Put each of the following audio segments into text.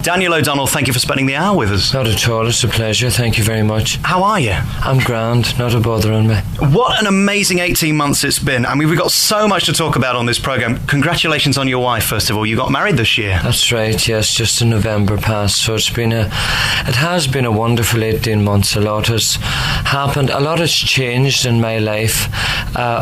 Daniel O'Donnell, thank you for spending the hour with us. Not at all, it's a pleasure, thank you very much. How are you? I'm grand, not a bother on me. What an amazing 18 months it's been. I mean, we've got so much to talk about on this programme. Congratulations on your wife, first of all. You got married this year. That's right, yes, just in November past. So it has been a wonderful 18 months. A lot has happened, a lot has changed in my life,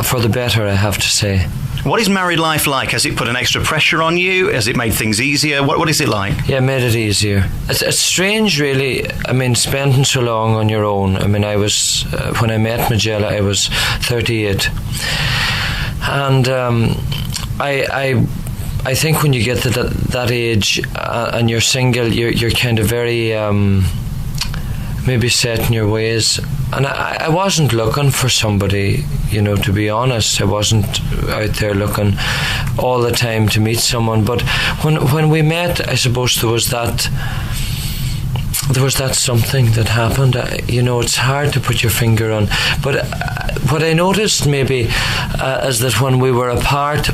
for the better, I have to say. What is married life like? Has it put an extra pressure on you? Has it made things easier? What is it like? Yeah, it made it easier. It's strange, really. I mean, spending so long on your own. I mean, I was, when I met Majella, I was 38. And I think when you get to that age and you're single, you're kind of very maybe set in your ways. And I wasn't looking for somebody, to be honest. I wasn't out there looking all the time to meet someone. But when we met, I suppose there was that something that happened. It's hard to put your finger on. But what I noticed maybe is that when we were apart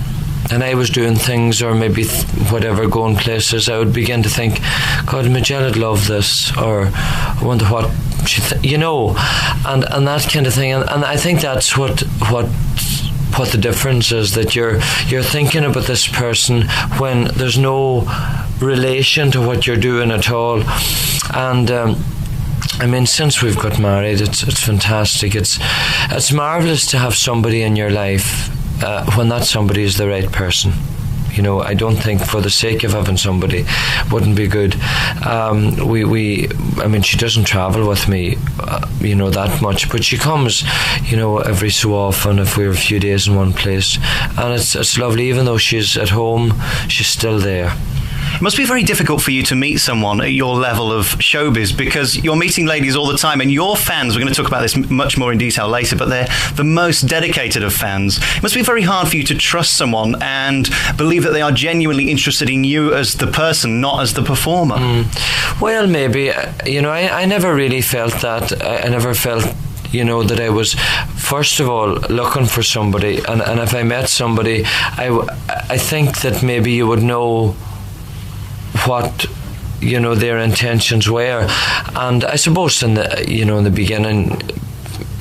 and I was doing things or maybe whatever, going places, I would begin to think, God, Majella'd love this, or I wonder what she and that kind of thing. And I think that's what the difference is, that you're thinking about this person when there's no relation to what you're doing at all. And I mean, since we've got married, it's fantastic. It's marvellous to have somebody in your life when that somebody is the right person. I don't think for the sake of having somebody wouldn't be good. I mean, she doesn't travel with me, that much, but she comes, every so often if we're a few days in one place, and it's lovely. Even though she's at home, she's still there. It must be very difficult for you to meet someone at your level of showbiz, because you're meeting ladies all the time, and your fans, we're going to talk about this much more in detail later, but they're the most dedicated of fans. It must be very hard for you to trust someone and believe that they are genuinely interested in you as the person, not as the performer. Well, maybe. I never really felt that. I never felt that I was, first of all, looking for somebody, and if I met somebody, I think that maybe you would know what their intentions were. And I suppose in the beginning,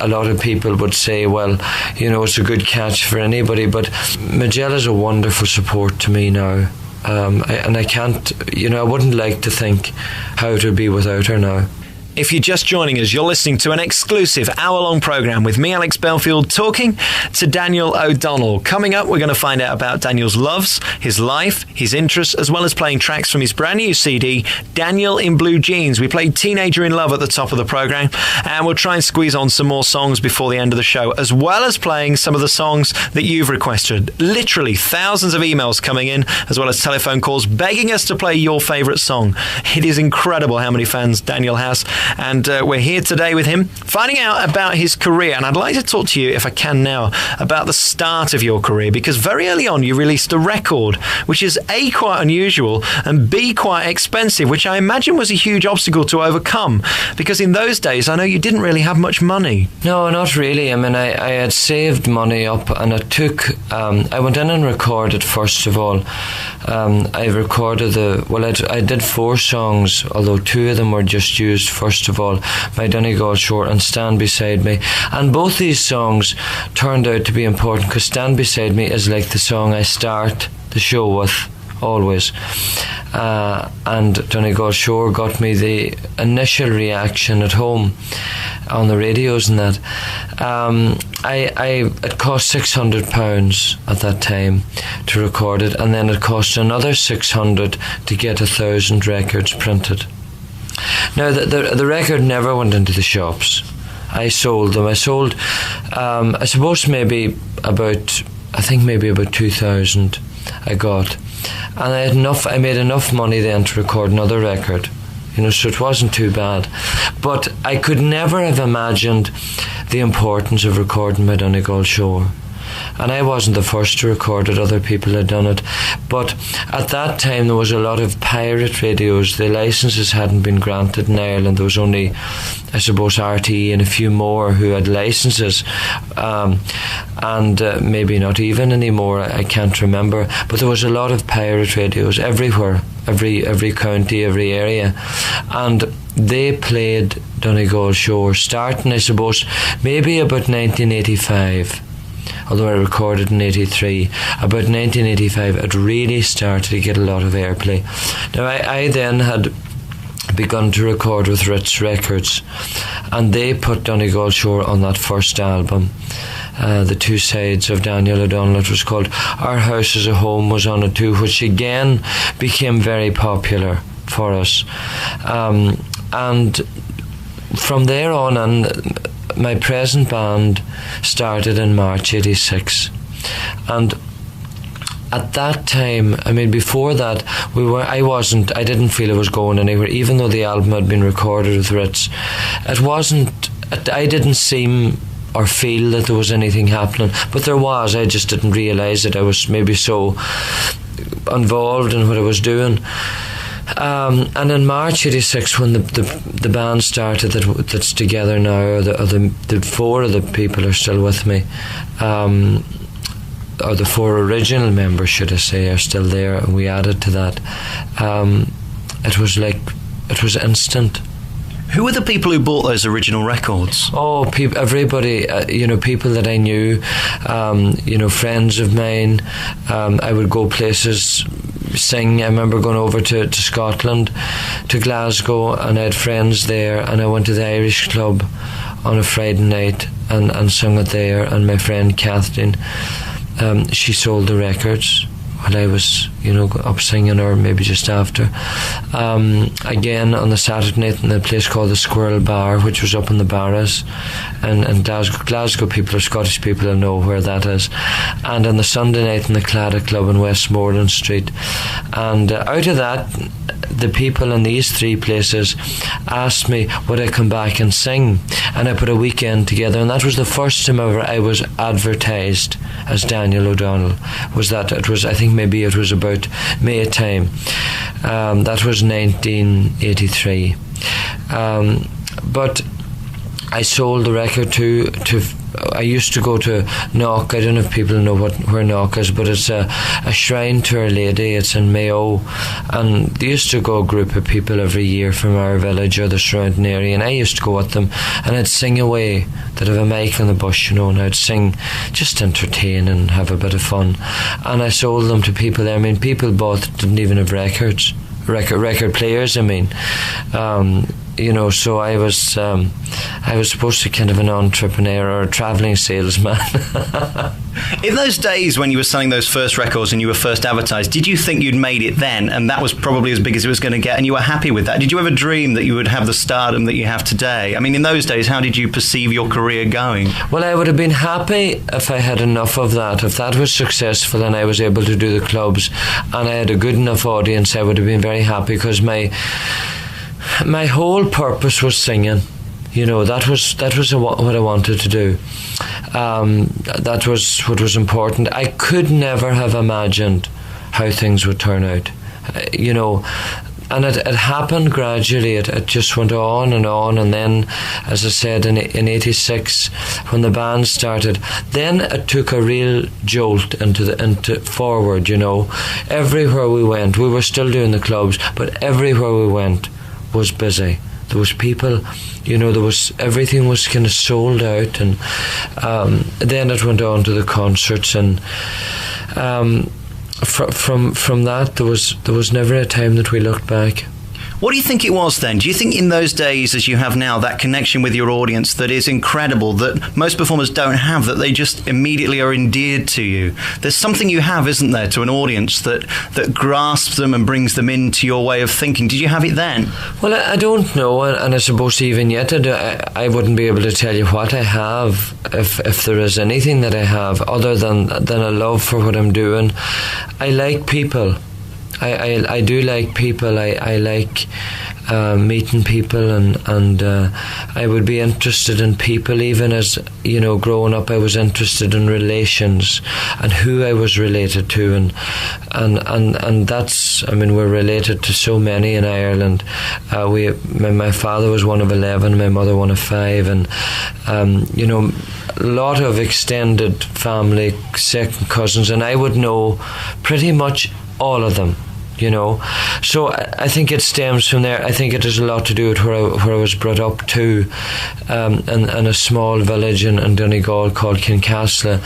a lot of people would say, well, it's a good catch for anybody, but Majella's a wonderful support to me now. I can't, I wouldn't like to think how it would be without her now. If you're just joining us, you're listening to an exclusive hour-long programme with me, Alex Belfield, talking to Daniel O'Donnell. Coming up, we're going to find out about Daniel's loves, his life, his interests, as well as playing tracks from his brand new CD, Daniel in Blue Jeans. We played Teenager in Love at the top of the programme, and we'll try and squeeze on some more songs before the end of the show, as well as playing some of the songs that you've requested. Literally thousands of emails coming in, as well as telephone calls begging us to play your favourite song. It is incredible how many fans Daniel has. And we're here today with him, finding out about his career. And I'd like to talk to you, if I can now, about the start of your career, because very early on you released a record, which is A, quite unusual, and B, quite expensive, which I imagine was a huge obstacle to overcome, because in those days I know you didn't really have much money. No, not really. I mean, I had saved money up, and it took, I went in and recorded, first of all. I recorded I did 4 songs, although 2 of them were just used first of all, My Donegal Shore and Stand Beside Me. And both these songs turned out to be important, because Stand Beside Me is like the song I start the show with, always. And Donegal Shore got me the initial reaction at home on the radios and that. It cost £600 at that time to record it, and then it cost another £600 to get 1,000 records printed. Now, the record never went into the shops. I sold them. I sold, I suppose maybe about 2,000 I got. And I made enough money then to record another record. So it wasn't too bad. But I could never have imagined the importance of recording My Donegal Shore. And I wasn't the first to record it, other people had done it. But at that time there was a lot of pirate radios. The licenses hadn't been granted in Ireland. There was only, I suppose, RTE and a few more who had licenses, and maybe not even anymore, I can't remember. But there was a lot of pirate radios everywhere. every county, every area, and they played Donegal Shore starting, I suppose, maybe about 1985. Although I recorded in 83, about 1985 it really started to get a lot of airplay. Now I then had begun to record with Ritz Records, and they put Donegal Shore on that first album, The Two Sides of Daniel O'Donnell. It was called Our House is a Home was on it too, which again became very popular for us, and from there on, and my present band started in March 86, and at that time, I mean, before that, I didn't feel it was going anywhere, even though the album had been recorded with Ritz. I didn't seem or feel that there was anything happening, but there was. I just didn't realise it. I was maybe so involved in what I was doing. And in March 86, when the band started that's together now, the four of the people are still with me, or the four original members, should I say, are still there, and we added to that. It was instant. Who were the people who bought those original records? Oh, everybody, people that I knew, friends of mine. I would go places, sing. I remember going over to Scotland, to Glasgow, and I had friends there, and I went to the Irish Club on a Friday night and sung it there, and my friend Kathleen, she sold the records while I was, up singing, or maybe just after. Again, on the Saturday night in a place called the Squirrel Bar, which was up in the Barras, and Glasgow people or Scottish people will know where that is. And on the Sunday night in the Claddagh Club in Westmoreland Street. And out of that, the people in these three places asked me would I come back and sing, and I put a weekend together, and that was the first time ever I was advertised as Daniel O'Donnell. I think maybe it was about May time. That was 1983. But I sold the record to I used to go to Knock. I don't know if people know where Knock is, but it's a shrine to Our Lady. It's in Mayo, and there used to go a group of people every year from our village or the surrounding area, and I used to go with them, and I'd sing away. They'd have a mic on the bush, and I'd sing, just entertain and have a bit of fun. And I sold them to people there. I mean, people bought didn't even have record players. I mean, so I was supposed to be kind of an entrepreneur or a travelling salesman. In those days when you were selling those first records and you were first advertised, did you think you'd made it then, and that was probably as big as it was going to get, and you were happy with that? Did you ever dream that you would have the stardom that you have today? I mean, in those days, how did you perceive your career going? Well, I would have been happy if I had enough of that. If that was successful and I was able to do the clubs and I had a good enough audience, I would have been very happy, because my whole purpose was singing. That was what I wanted to do. That was what was important. I could never have imagined how things would turn out. And it happened gradually. It just went on, and then, as I said, in 86, when the band started, then it took a real jolt into forward. Everywhere we went, we were still doing the clubs, but everywhere we went was busy. There was people, everything was kind of sold out, and then it went on to the concerts, and from that there was never a time that we looked back. What do you think it was then? Do you think in those days, as you have now, that connection with your audience that is incredible, that most performers don't have, that they just immediately are endeared to you? There's something you have, isn't there, to an audience that grasps them and brings them into your way of thinking. Did you have it then? Well, I don't know, and I suppose even yet I wouldn't be able to tell you what I have, if there is anything that I have, other than a love for what I'm doing. I like people. I do like people. I like meeting people, and I would be interested in people. Even as growing up, I was interested in relations and who I was related to, and that's. I mean, we're related to so many in Ireland. My father was one of 11, my mother one of 5, and a lot of extended family, second cousins, and I would know pretty much all of them. you know. So I think it stems from there. I think it has a lot to do with where I was brought up too, in a small village in Donegal called Kincastle.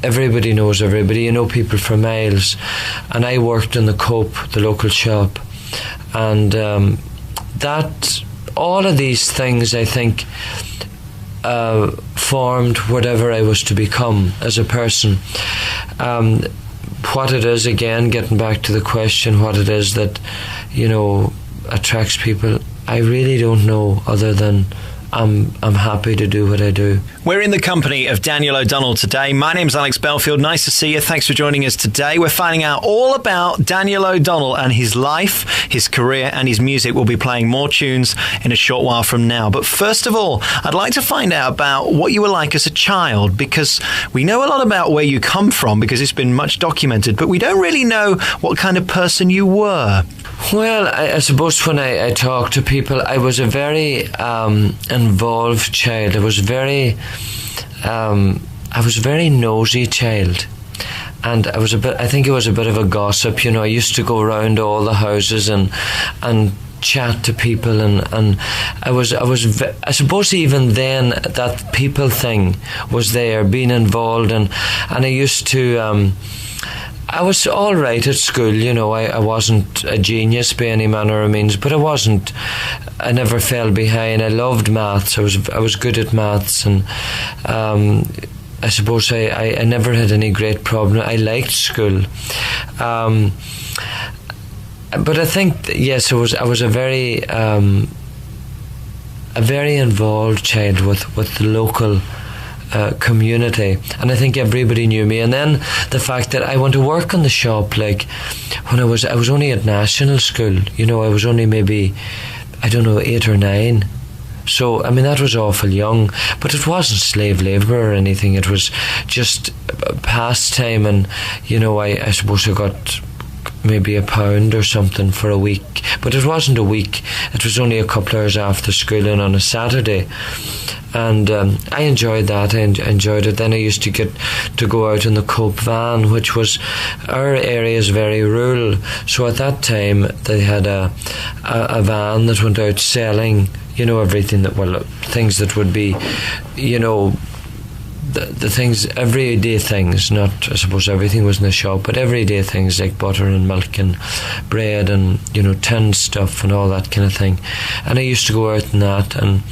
Everybody knows everybody, you know people for miles. And I worked in the Coop, the local shop, and that, all of these things, I think, formed whatever I was to become as a person. What it is, again, getting back to the question, what it is that, you know, attracts people, I really don't know, other than I'm happy to do what I do. We're in the company of Daniel O'Donnell today. My name's Alex Belfield. Nice to see you. Thanks for joining us today. We're finding out all about Daniel O'Donnell and his life, his career, and his music. We'll be playing more tunes in a short while from now. But first of all, I'd like to find out about what you were like as a child, because we know a lot about where you come from because it's been much documented, but we don't really know what kind of person you were. Well, I suppose when I talk to people, I was a very involved child. I was very nosy child, and I think it was a bit of a gossip. You know, I used to go around all the houses and chat to people, and I suppose even then that people thing was there, being involved, and I used to. I was all right at school, you know. I wasn't a genius by any manner of means, but I never fell behind. I loved maths. I was good at maths, and I suppose I never had any great problem. I liked school, but I think yes, I was a very involved child with the local community, and I think everybody knew me. And then the fact that I went to work in the shop, like when I was only at national school, you know, I was only maybe, I don't know, 8 or 9. So I mean, that was awful young, but it wasn't slave labour or anything. It was just pastime, and you know, I suppose I got maybe £1 or something for a week, but it wasn't a week. It was only a couple of hours after school and on a Saturday. And I enjoyed that. I enjoyed it. Then I used to get to go out in the Coop van, which was, our area is very rural, so at that time they had a van that went out selling, you know, everything that, well, things that would be, you know, the things, everyday things, not, I suppose everything was in the shop, but everyday things like butter and milk and bread and, you know, tinned stuff and all that kind of thing. And I used to go out in that, and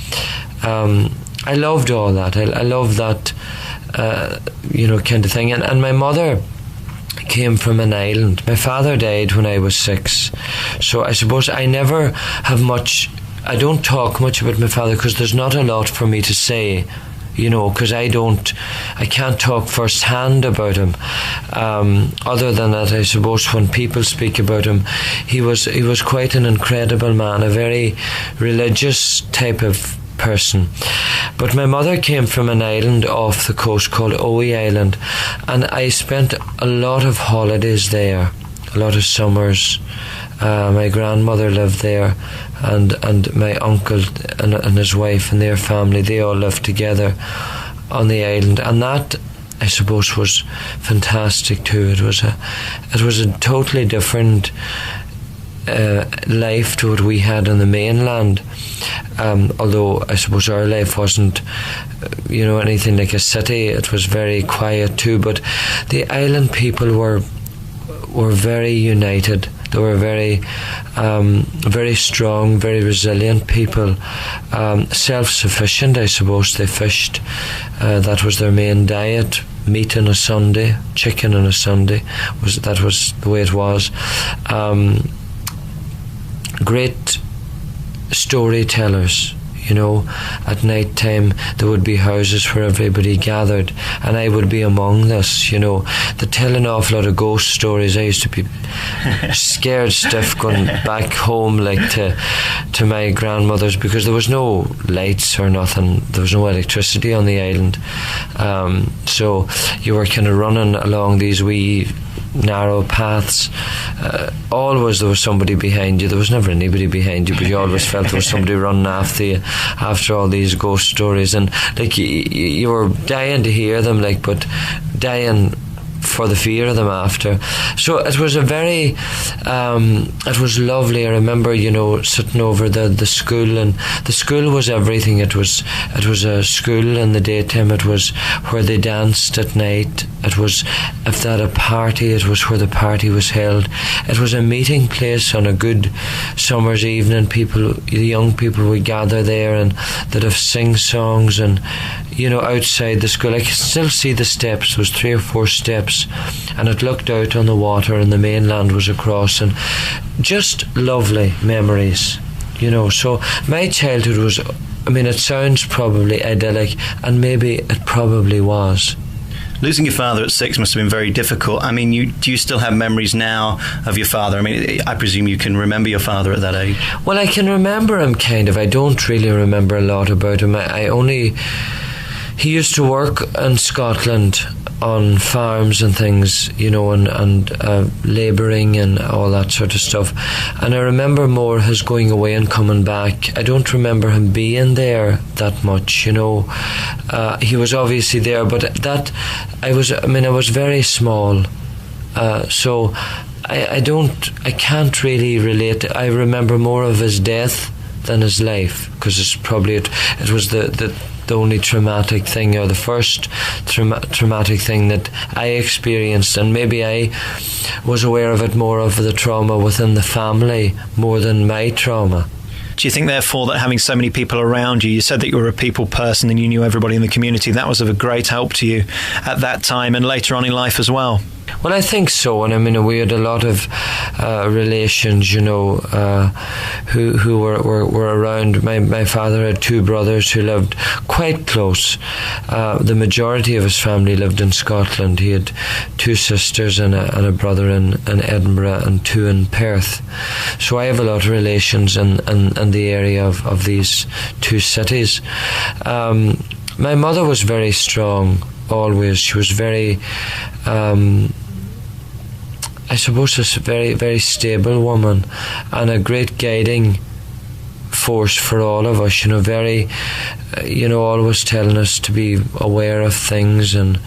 I loved all that. I loved that, you know, kind of thing. And my mother came from an island. My father died when I was 6. So I suppose I never have much, I don't talk much about my father because there's not a lot for me to say, you know, because I can't talk first hand about him. Other than that, I suppose when people speak about him, he was quite an incredible man, a very religious type of person. But my mother came from an island off the coast called Owie Island, and I spent a lot of holidays there, a lot of summers. My grandmother lived there, and my uncle and his wife and their family, they all lived together on the island, and that, I suppose, was fantastic too. It was a totally different life to what we had on the mainland, although I suppose our life wasn't, you know, anything like a city. It was very quiet too, but the island people were very united. They were very strong, very resilient people, self-sufficient, I suppose. They fished, that was their main diet. Meat on a Sunday, chicken on a Sunday, that was the way it was. Great storytellers, you know. At night time there would be houses where everybody gathered, and I would be among this, you know. They're telling an awful lot of ghost stories. I used to be scared stiff going back home, like to my grandmother's, because there was no lights or nothing. There was no electricity on the island, so you were kind of running along these wee narrow paths. Always there was somebody behind you. There was never anybody behind you, but you always felt there was somebody running after you after all these ghost stories, and like you were dying to hear them, like, but dying for the fear of them after. So it was a very, it was lovely. I remember, sitting over the school, and the school was everything. It was a school in the daytime. It was where they danced at night. It was, if they had a party, it was where the party was held. It was a meeting place on a good summer's evening. The young people would gather there, and they'd have sing songs, and outside the school, I can still see the steps. There was 3 or 4 steps, and it looked out on the water, and the mainland was across, and just lovely memories, So my childhood was, it sounds probably idyllic, and maybe it probably was. Losing your father at 6 must have been very difficult. Do you still have memories now of your father? I presume you can remember your father at that age. Well, I can remember him kind of. I don't really remember a lot about him. He used to work in Scotland on farms and things, and labouring and all that sort of stuff. And I remember more his going away and coming back. I don't remember him being there that much, He was obviously there, but I was very small. So I can't really relate. I remember more of his death than his life, because it's probably it was the only traumatic thing, or the first traumatic thing that I experienced, and maybe I was aware of it more, of the trauma within the family more than my trauma. Do you think, therefore, that having so many people around you, you said that you were a people person and you knew everybody in the community, that was of a great help to you at that time and later on in life as well? Well, I think so. And we had a lot of relations, who were around. My father had 2 brothers who lived quite close. The majority of his family lived in Scotland. He had 2 sisters and a brother in Edinburgh and 2 in Perth. So I have a lot of relations in the area of these 2 cities. My mother was very strong, always. She was very... I suppose a very, very stable woman, and a great guiding force for all of us, very, always telling us to be aware of things, and,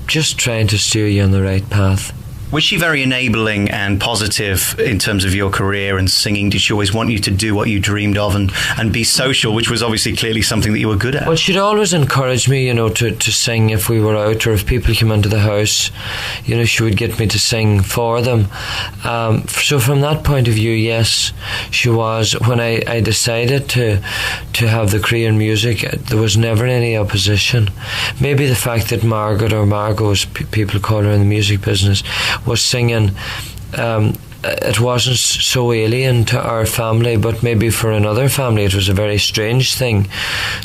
just trying to steer you on the right path. Was she very enabling and positive in terms of your career and singing? Did she always want you to do what you dreamed of and be social, which was obviously clearly something that you were good at? Well, she'd always encourage me, to sing if we were out, or if people came into the house, she would get me to sing for them. So from that point of view, yes, she was. When I decided to have the career in music, there was never any opposition. Maybe the fact that Margot, as people call her in the music business, was singing, it wasn't so alien to our family, but maybe for another family it was a very strange thing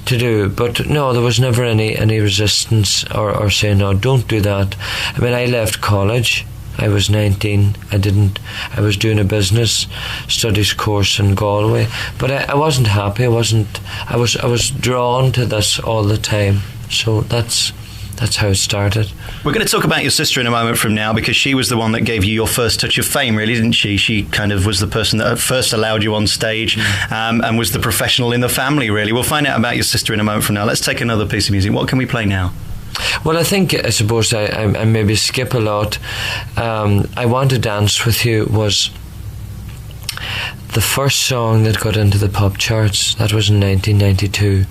to do. But no, there was never any resistance or saying, no, don't do that. I left college. I was 19. I was doing a business studies course in Galway, but I wasn't happy. I was drawn to this all the time. So that's how it started. We're going to talk about your sister in a moment from now, because she was the one that gave you your first touch of fame, really, didn't she? She kind of was the person that first allowed you on stage, and was the professional in the family, really. We'll find out about your sister in a moment from now. Let's take another piece of music. What can we play now? Well, I suppose I maybe skip a lot. I Want to Dance With You was the first song that got into the pop charts. That was in 1992.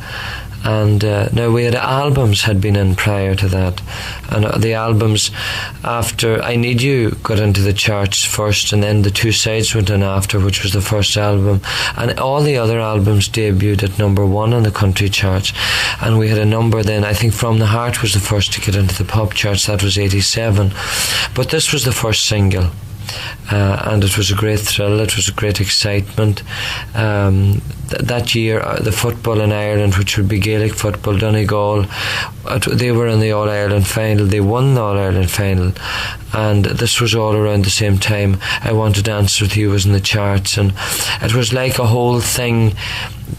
And now we had albums had been in prior to that, and the albums after I Need You got into the charts first, and then the 2 Sides went in after, which was the first album, and all the other albums debuted at number 1 on the country charts. And we had a number then, I think From the Heart was the first to get into the pop charts. That was 87, but this was the first single. And it was a great thrill, it was a great excitement. That year, the football in Ireland, which would be Gaelic football, Donegal, they were in the All-Ireland final. They won the All-Ireland final, and this was all around the same time. I Want to Dance With You was in the charts, and it was like a whole thing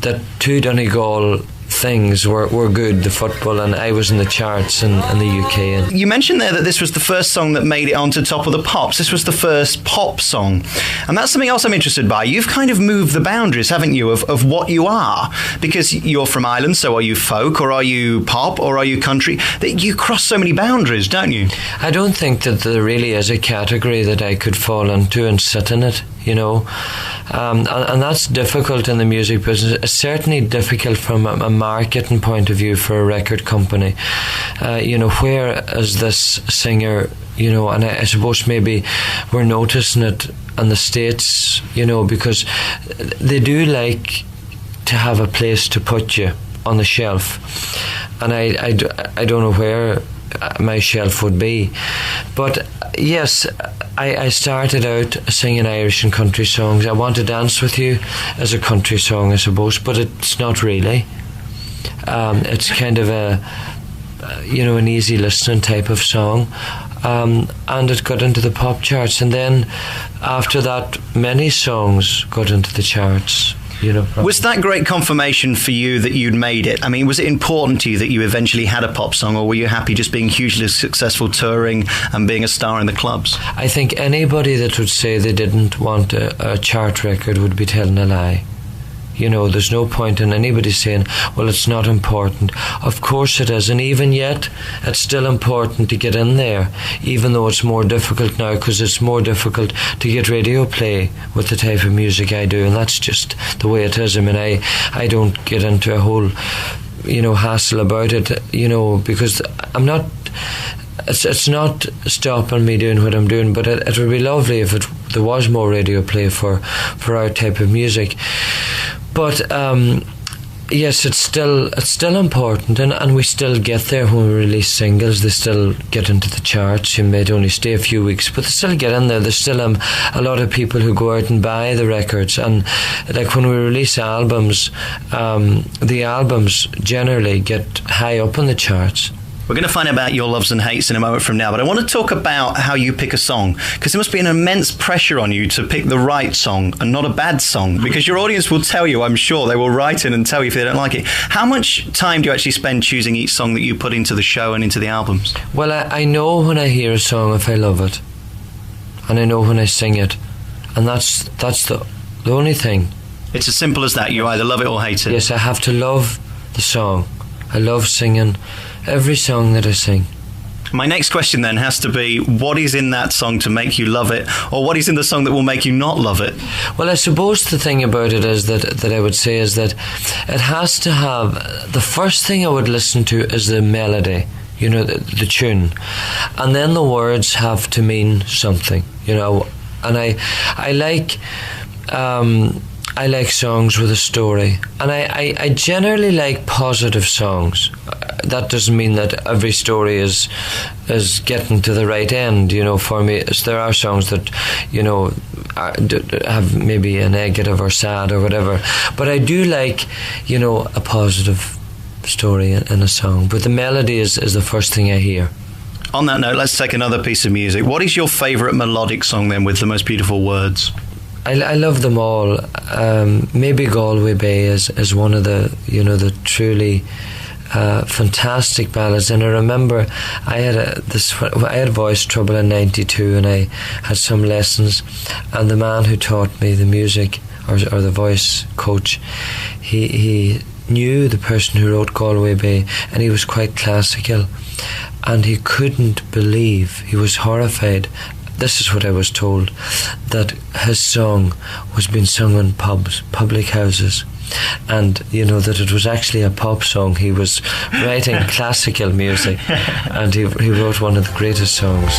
that to Donegal things were good, the football, and I was in the charts in the UK. And you mentioned there that this was the first song that made it onto Top of the Pops. This was the first pop song. And that's something else I'm interested by. You've kind of moved the boundaries, haven't you, of what you are? Because you're from Ireland, so are you folk, or are you pop, or are you country? You cross so many boundaries, don't you? I don't think that there really is a category that I could fall into and sit in it, you know. And that's difficult in the music business. It's certainly difficult from a marketing point of view for a record company. You know, where is this singer, you know, and I suppose maybe we're noticing it in the States, you know, because they do like to have a place to put you on the shelf. And I don't know where my shelf would be. But yes, I started out singing Irish and country songs. I Want to Dance With You as a country song, I suppose, but it's not really. It's kind of you know, an easy listening type of song. And it got into the pop charts. And then after that, many songs got into the charts. You know, was that great confirmation for you that you'd made it? I mean, was it important to you that you eventually had a pop song, or were you happy just being hugely successful touring and being a star in the clubs? I think anybody that would say they didn't want a chart record would be telling a lie. You know, there's no point in anybody saying, well, it's not important. Of course it is, and even yet, it's still important to get in there, even though it's more difficult now, because it's more difficult to get radio play with the type of music I do, and that's just the way it is. I mean, I don't get into a whole, you know, hassle about it, you know, because I'm not... It's not stopping me doing what I'm doing, but it would be lovely if there was more radio play for our type of music. But yes, it's still important, and we still get there when we release singles. They still get into the charts. You may only stay a few weeks, but they still get in there. There's still a lot of people who go out and buy the records, and like when we release albums, the albums generally get high up in the charts. We're going to find out about your loves and hates in a moment from now, but I want to talk about how you pick a song, because there must be an immense pressure on you to pick the right song and not a bad song, because your audience will tell you, I'm sure, they will write in and tell you if they don't like it. How much time do you actually spend choosing each song that you put into the show and into the albums? Well, I know when I hear a song if I love it, and I know when I sing it, and that's the only thing. It's as simple as that. You either love it or hate it. Yes, I have to love the song. I love singing every song that I sing. My next question then has to be, what is in that song to make you love it, or what is in the song that will make you not love it? Well, I suppose the thing about it is that I would say is that it has to have, the first thing I would listen to is the melody, you know, the tune, and then the words have to mean something, you know. And I like songs with a story, and I generally like positive songs. That doesn't mean that every story is getting to the right end, you know. For me, there are songs that, you know, have maybe a negative or sad or whatever, but I do like, you know, a positive story in a song. But the melody is the first thing I hear. On that note, let's take another piece of music. What is your favourite melodic song then, with the most beautiful words? I love them all. Maybe Galway Bay is one of the, you know, the truly fantastic ballads. And I remember I had voice trouble in '92, and I had some lessons, and the man who taught me the music, or the voice coach, he knew the person who wrote Galway Bay, and he was quite classical, and he couldn't believe, he was horrified. This is what I was told, that his song was being sung in pubs, public houses, and, you know, that it was actually a pop song. He was writing classical music, and he wrote one of the greatest songs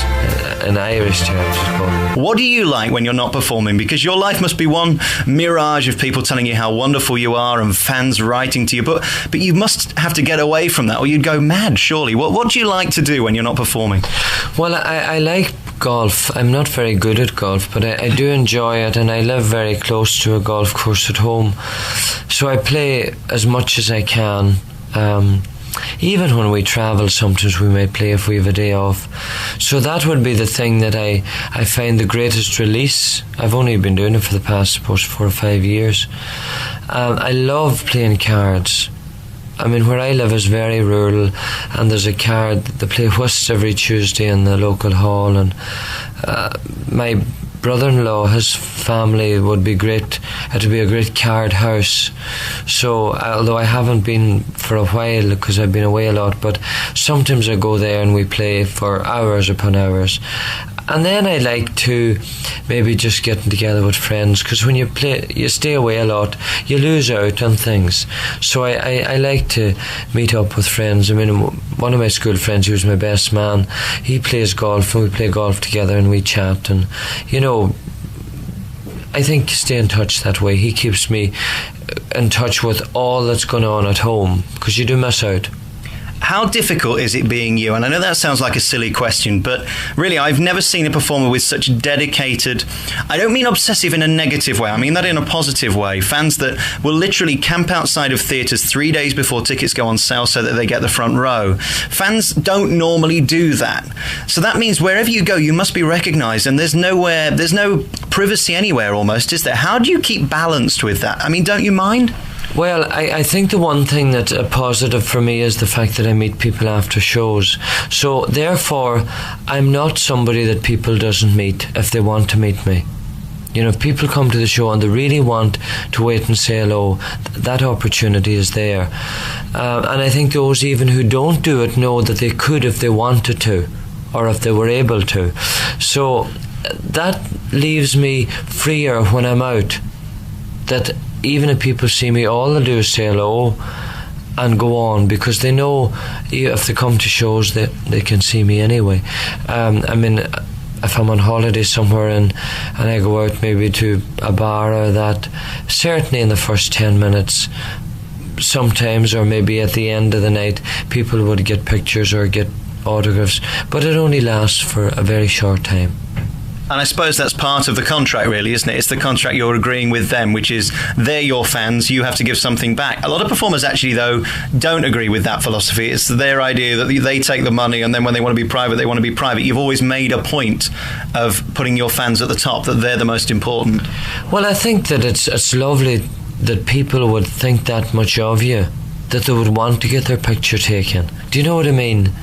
in Irish terms. What do you like when you're not performing? Because your life must be one mirage of people telling you how wonderful you are and fans writing to you, but you must have to get away from that, or you'd go mad, surely. What do you like to do when you're not performing? Well, I like golf. I'm not very good at golf, but I do enjoy it, and I live very close to a golf course at home, so I play as much as I can. Even when we travel, sometimes we may play if we have a day off. So that would be the thing that I find the greatest release. I've only been doing it for the past, suppose, 4 or 5 years. I love playing cards. I mean, where I live is very rural, and there's a card. They play whist every Tuesday in the local hall, and my brother-in-law, his family would be great. It would be a great card house. So, although I haven't been for a while because I've been away a lot, but sometimes I go there and we play for hours upon hours. And then I like to maybe just getting together with friends, because when you play, you stay away a lot, you lose out on things. So I like to meet up with friends. I mean, one of my school friends, who's my best man, he plays golf, and we play golf together and we chat. And, you know, I think stay in touch that way. He keeps me in touch with all that's going on at home, because you do miss out. How difficult is it being you? And I know that sounds like a silly question, but really, I've never seen a performer with such dedicated, I don't mean obsessive in a negative way, I mean that in a positive way. Fans that will literally camp outside of theatres 3 days before tickets go on sale so that they get the front row. Fans don't normally do that. So that means wherever you go, you must be recognised, and there's no privacy anywhere almost, is there? How do you keep balanced with that? I mean, don't you mind? Well, I think the one thing that's a positive for me is the fact that I meet people after shows. So, therefore, I'm not somebody that people doesn't meet if they want to meet me. You know, if people come to the show and they really want to wait and say hello, that opportunity is there. And I think those even who don't do it know that they could if they wanted to, or if they were able to. So, that leaves me freer when I'm out. That even if people see me, all they do is say hello and go on, because they know if they come to shows that they can see me anyway. I mean, if I'm on holiday somewhere and I go out maybe to a bar or that, certainly in the first 10 minutes sometimes, or maybe at the end of the night, people would get pictures or get autographs, but it only lasts for a very short time. And I suppose that's part of the contract, really, isn't it? It's the contract you're agreeing with them, which is they're your fans, you have to give something back. A lot of performers actually, though, don't agree with that philosophy. It's their idea that they take the money, and then when they want to be private, they want to be private. You've always made a point of putting your fans at the top, that they're the most important. Well, I think that it's lovely that people would think that much of you, that they would want to get their picture taken. Do you know what I mean?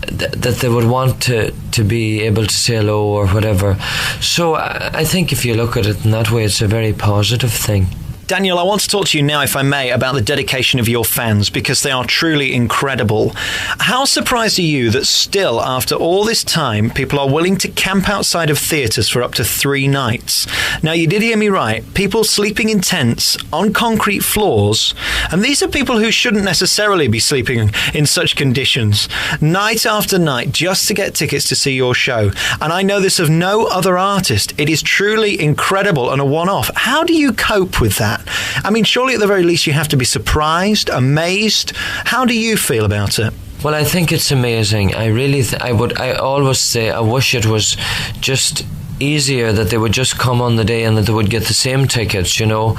That they would want to be able to say hello or whatever. So I think if you look at it in that way, it's a very positive thing. Daniel, I want to talk to you now, if I may, about the dedication of your fans, because they are truly incredible. How surprised are you that still, after all this time, people are willing to camp outside of theatres for up to 3 nights? Now, you did hear me right. People sleeping in tents on concrete floors, and these are people who shouldn't necessarily be sleeping in such conditions, night after night, just to get tickets to see your show. And I know this of no other artist. It is truly incredible and a one-off. How do you cope with that? I mean, surely at the very least you have to be surprised, amazed. How do you feel about it? Well, I think it's amazing. I really, I always say, I wish it was just easier, that they would just come on the day and that they would get the same tickets, you know,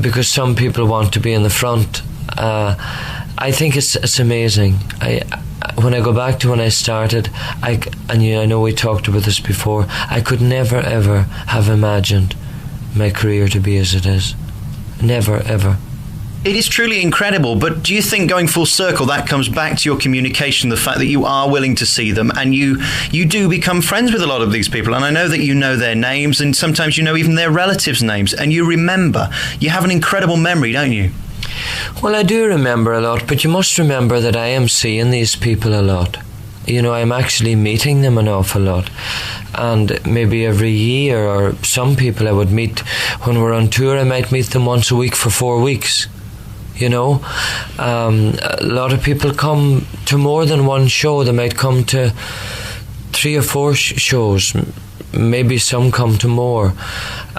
because some people want to be in the front. I think it's amazing. When I go back to when I started, I know we talked about this before, I could never ever have imagined my career to be as it is. Never, ever. It is truly incredible, but do you think, going full circle, that comes back to your communication, the fact that you are willing to see them, and you do become friends with a lot of these people, and I know that you know their names, and sometimes you know even their relatives' names, and you remember. You have an incredible memory, don't you? Well, I do remember a lot, but you must remember that I am seeing these people a lot. You know, I'm actually meeting them an awful lot. And maybe every year, or some people I would meet when we're on tour, I might meet them once a week for 4 weeks. You know, a lot of people come to more than one show. They might come to 3 or 4 shows. Maybe some come to more.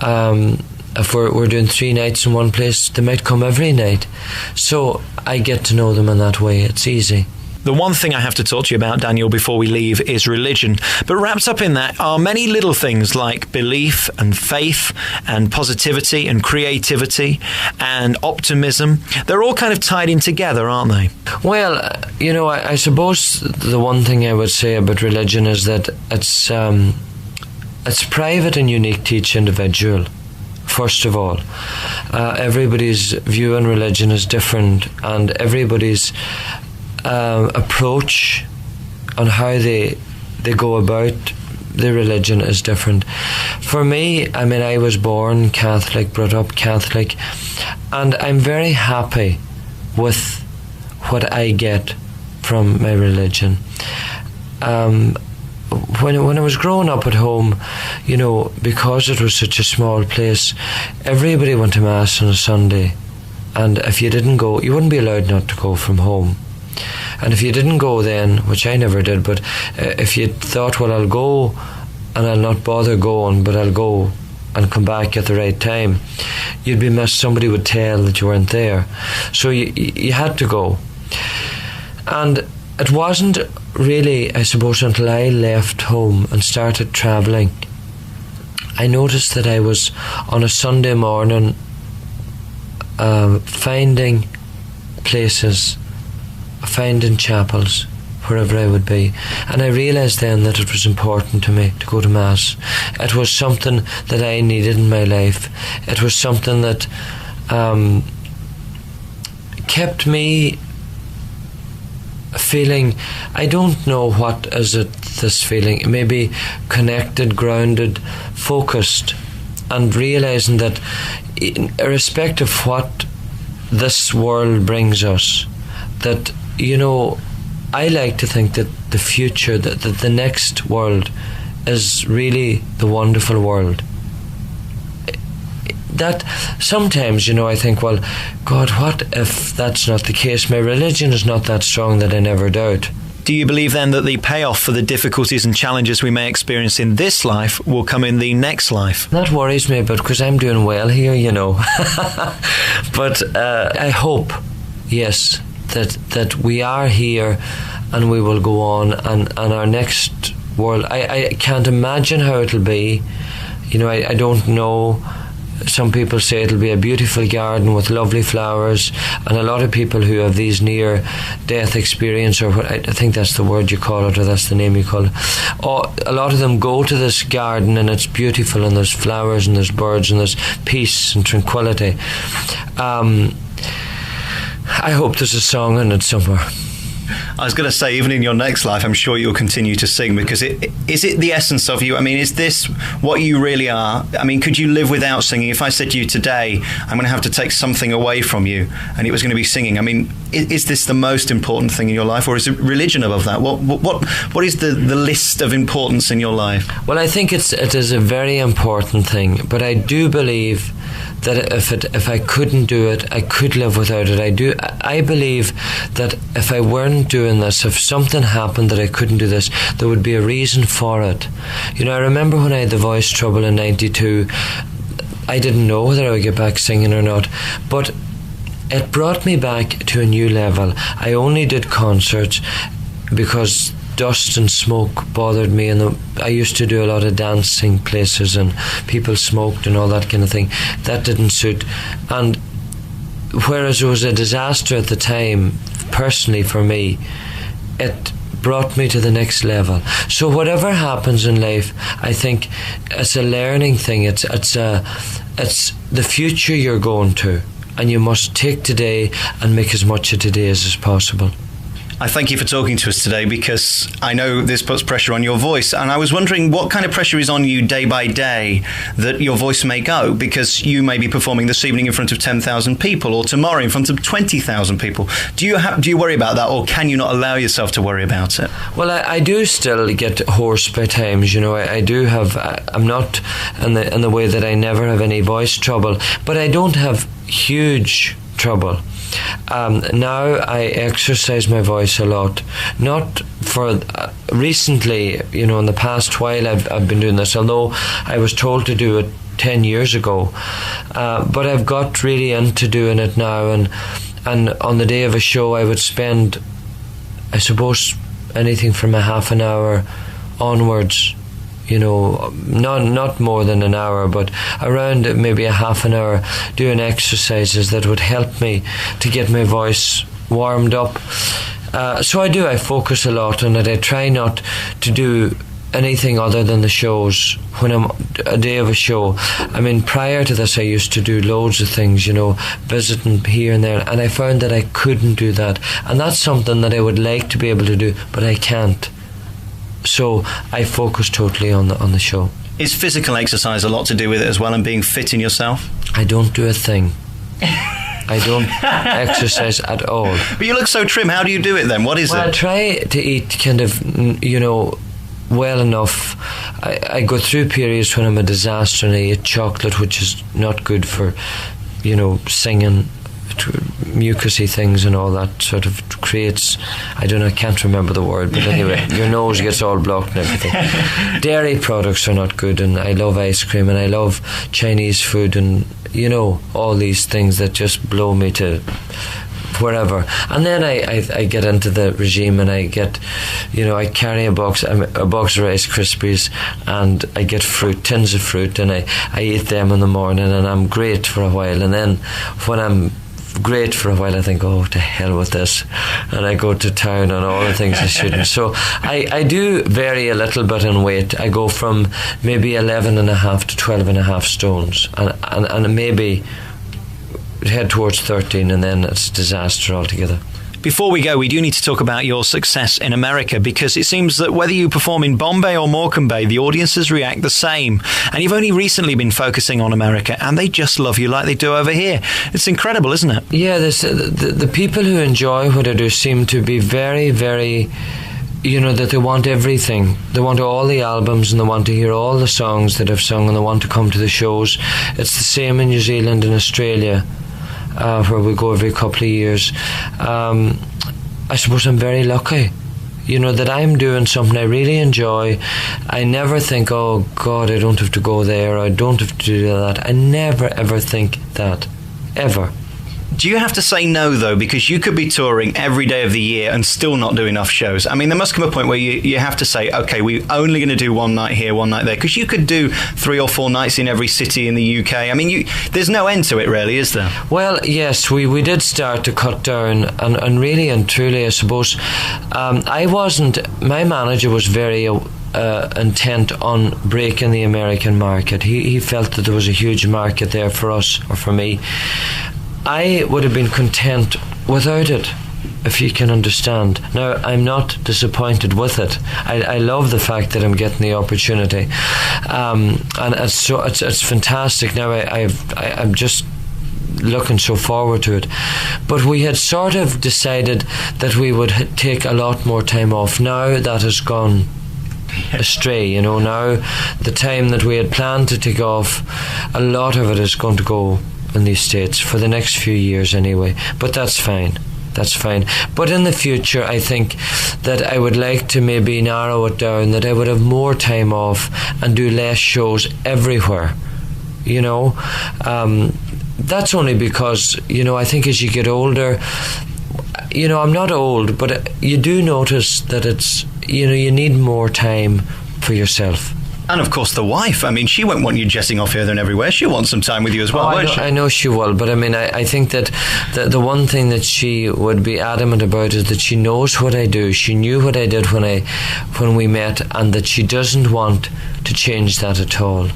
If we're doing 3 nights in one place, they might come every night. So I get to know them in that way. It's easy. The one thing I have to talk to you about, Daniel, before we leave is religion. But wrapped up in that are many little things like belief and faith and positivity and creativity and optimism. They're all kind of tied in together, aren't they? Well, you know, I suppose the one thing I would say about religion is that it's private and unique to each individual. first of all. Everybody's view on religion is different, and everybody's approach on how they go about the religion is different. For me, I mean, I was born Catholic, brought up Catholic, and I'm very happy with what I get from my religion. When I was growing up at home, you know, because it was such a small place, everybody went to Mass on a Sunday, and if you didn't go, you wouldn't be allowed not to go from home. And if you didn't go then, which I never did, but if you thought, well, I'll go and I'll not bother going, but I'll go and come back at the right time, you'd be missed. Somebody would tell that you weren't there. So you had to go. And it wasn't really, I suppose, until I left home and started travelling, I noticed that I was on a Sunday morning finding places, finding chapels wherever I would be, and I realised then that it was important to me to go to Mass. It was something that I needed in my life. It was something that kept me feeling, I don't know what is it, this feeling, maybe connected, grounded, focused, and realising that irrespective of what this world brings us, that, you know, I like to think that the future, that the next world is really the wonderful world. That sometimes, you know, I think, well, God, what if that's not the case? My religion is not that strong that I never doubt. Do you believe then that the payoff for the difficulties and challenges we may experience in this life will come in the next life? That worries me a bit because I'm doing well here, you know. But I hope, yes, that we are here and we will go on, and our next world, I can't imagine how it'll be. You know, I don't know. Some people say it'll be a beautiful garden with lovely flowers, and a lot of people who have these near-death experience, or what I think that's the word you call it, or that's the name you call it, a lot of them go to this garden and it's beautiful, and there's flowers and there's birds and there's peace and tranquility. I hope there's a song in it somewhere. I was going to say, even in your next life, I'm sure you'll continue to sing, because is it the essence of you? I mean, is this what you really are? I mean, could you live without singing? If I said to you today, I'm going to have to take something away from you, and it was going to be singing, I mean, is this the most important thing in your life, or is it religion above that? What is the list of importance in your life? Well, I think it is a very important thing, but I do believe that if I couldn't do it, I could live without it. I believe that if I weren't doing this, if something happened that I couldn't do this, there would be a reason for it. You know, I remember when I had the voice trouble in 92, I didn't know whether I would get back singing or not, but it brought me back to a new level. I only did concerts because dust and smoke bothered me, and I used to do a lot of dancing places and people smoked and all that kind of thing. That didn't suit, and whereas it was a disaster at the time, personally for me, it brought me to the next level. So whatever happens in life, I think it's a learning thing. It's the future you're going to, and you must take today and make as much of today as possible. I thank you for talking to us today, because I know this puts pressure on your voice, and I was wondering what kind of pressure is on you day by day that your voice may go, because you may be performing this evening in front of 10,000 people, or tomorrow in front of 20,000 people. Do you worry about that, or can you not allow yourself to worry about it? Well, I do still get hoarse by times, you know. I do have, I'm not in the way that I never have any voice trouble, but I don't have huge trouble. Now I exercise my voice a lot. Not for recently, you know, in the past while I've been doing this, although I was told to do it 10 years ago. But I've got really into doing it now, and on the day of a show I would spend, I suppose, anything from a half an hour onwards, you know, not more than an hour, but around maybe a half an hour, doing exercises that would help me to get my voice warmed up. So I focus a lot on it. I try not to do anything other than the shows. When I'm a day of a show, I mean, prior to this I used to do loads of things, visiting here and there, and I found that I couldn't do that, and that's something that I would like to be able to do, but I can't. So I focus totally on the show. Is physical exercise a lot to do with it as well, and being fit in yourself? I don't do a thing. I don't exercise at all. But you look so trim. How do you do it then? What is it? I try to eat kind of, well enough. I go through periods when I'm a disaster and I eat chocolate, which is not good for, singing, mucusy things and all that sort of creates, I can't remember the word, but anyway, your nose gets all blocked and everything. Dairy products are not good, and I love ice cream, and I love Chinese food, and all these things that just blow me to wherever. And then I get into the regime, and I get, I carry a box of Rice Krispies, and I get tins of fruit, and I eat them in the morning, and I'm great for a while. And then when I'm great for a while, I think, oh, to hell with this, and I go to town on all the things I shouldn't. So I do vary a little bit in weight. I go from maybe 11 and a half to 12 and a half stones, and maybe head towards 13, and then it's disaster altogether. Before we go, we do need to talk about your success in America, because it seems that whether you perform in Bombay or Morecambe Bay, the audiences react the same. And you've only recently been focusing on America, and they just love you like they do over here. It's incredible, isn't it? Yeah, the people who enjoy what I do seem to be very, very, that they want everything. They want all the albums, and they want to hear all the songs that I've sung, and they want to come to the shows. It's the same in New Zealand and Australia. Where we go every couple of years. I suppose I'm very lucky, that I'm doing something I really enjoy. I never think, oh God, I don't have to go there, or I don't have to do that. I never ever think that, ever. Do you have to say no, though, because you could be touring every day of the year and still not do enough shows? I mean, there must come a point where you have to say, okay, we're only going to do one night here, one night there, because you could do 3 or 4 nights in every city in the UK. I mean, there's no end to it, really, is there? Well, yes, we did start to cut down, and really and truly, I suppose, my manager was very intent on breaking the American market. He felt that there was a huge market there for us, or for me. I would have been content without it, if you can understand. Now, I'm not disappointed with it. I love the fact that I'm getting the opportunity, and it's fantastic. Now I'm just looking so forward to it. But we had sort of decided that we would take a lot more time off. Now that has gone astray. Now the time that we had planned to take off, a lot of it is going to go in these States for the next few years anyway, but that's fine. But in the future, I think that I would like to maybe narrow it down, that I would have more time off and do less shows everywhere. That's only because, I think as you get older, I'm not old, but you do notice that it's, you need more time for yourself. And of course the wife, I mean, she won't want you jetting off here and everywhere. She'll want some time with you as well, won't she? I know she will, but I mean, I think that the one thing that she would be adamant about is that she knows what I do. She knew what I did when we met, and that she doesn't want to change that at all.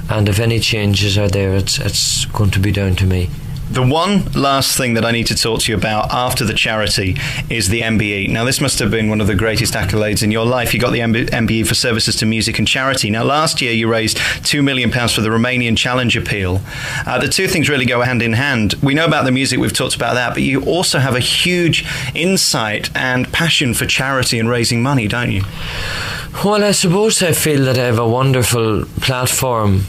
And if any changes are there, it's going to be down to me. The one last thing that I need to talk to you about after the charity is the MBE. Now, this must have been one of the greatest accolades in your life. You got the MBE for services to music and charity. Now, last year you raised £2 million for the Romanian Challenge Appeal. The two things really go hand in hand. We know about the music, we've talked about that, but you also have a huge insight and passion for charity and raising money, don't you? Well, I suppose I feel that I have a wonderful platform,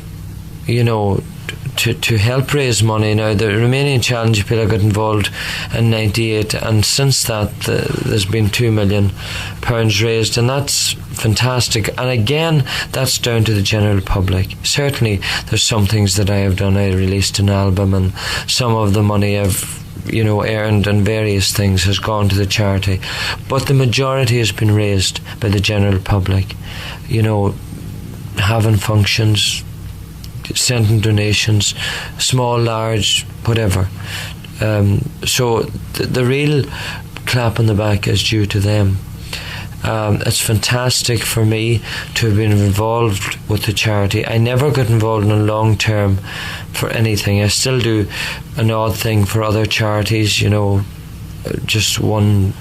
to help raise money. Now, the Romanian Challenge Appeal, I got involved in 98, and since that there's been £2 million raised, and that's fantastic. And again, that's down to the general public. Certainly there's some things that I have done. I released an album, and some of the money I've earned and various things has gone to the charity, but the majority has been raised by the general public, having functions, sending donations, small, large, whatever. So the real clap on the back is due to them. It's fantastic for me to have been involved with the charity. I never got involved in a long term for anything. I still do an odd thing for other charities, you know, just one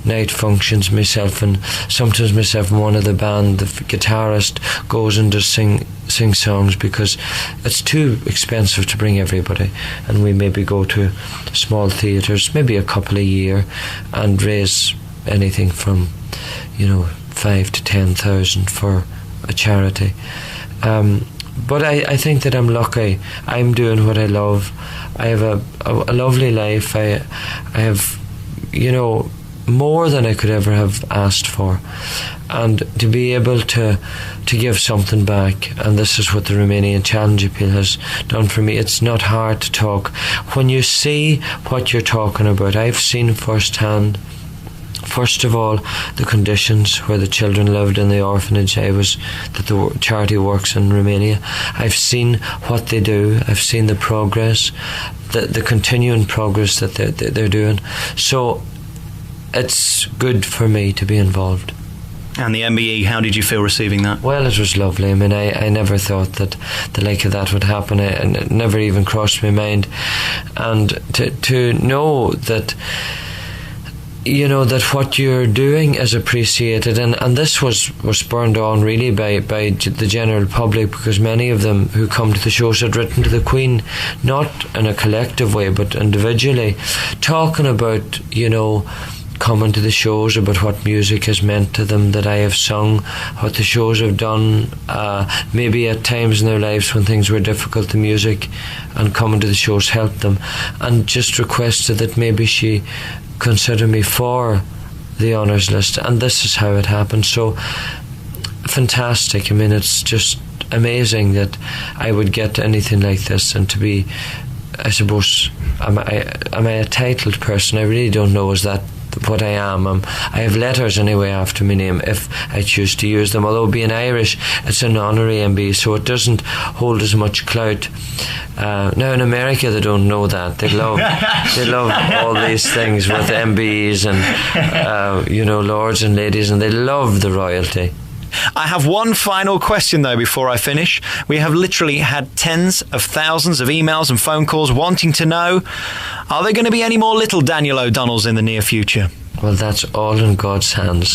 night functions myself, and sometimes myself and one of the band, the guitarist, goes and just sing songs, because it's too expensive to bring everybody, and we maybe go to small theatres, maybe a couple a year, and raise anything from, you know, 5,000 to 10,000 for a charity. But I think that I'm lucky. I'm doing what I love. I have a lovely life. I have, you know, more than I could ever have asked for, and to be able to give something back, and this is what the Romanian Challenge Appeal has done for me. It's not hard to talk when you see what you're talking about. I've seen firsthand, first of all, the conditions where the children lived in the orphanage that the charity works in Romania. I've seen what they do. I've seen the progress, the continuing progress that they're doing. So it's good for me to be involved. And the MBE, how did you feel receiving that? Well, it was lovely. I mean, I never thought that the like of that would happen. It never even crossed my mind. And to know that, you know, that what you're doing is appreciated, and this was spurned on really by the general public, because many of them who come to the shows had written to the Queen, not in a collective way but individually, talking about, you know, coming to the shows, about what music has meant to them, that I have sung, what the shows have done, maybe at times in their lives when things were difficult, the music and coming to the shows helped them, and just requested that maybe she consider me for the honours list, and this is how it happened. So fantastic. I mean, it's just amazing that I would get anything like this, and to be, I suppose, am I a titled person? I really don't know. Is that what I am? I have letters anyway after my name if I choose to use them, although being Irish, it's an honorary MB, so it doesn't hold as much clout. Now in America they don't know that. They love all these things with MBs and you know, lords and ladies, and they love the royalty. I have one final question, though, before I finish. We have literally had tens of thousands of emails and phone calls wanting to know, are there going to be any more little Daniel O'Donnells in the near future? Well, that's all in God's hands.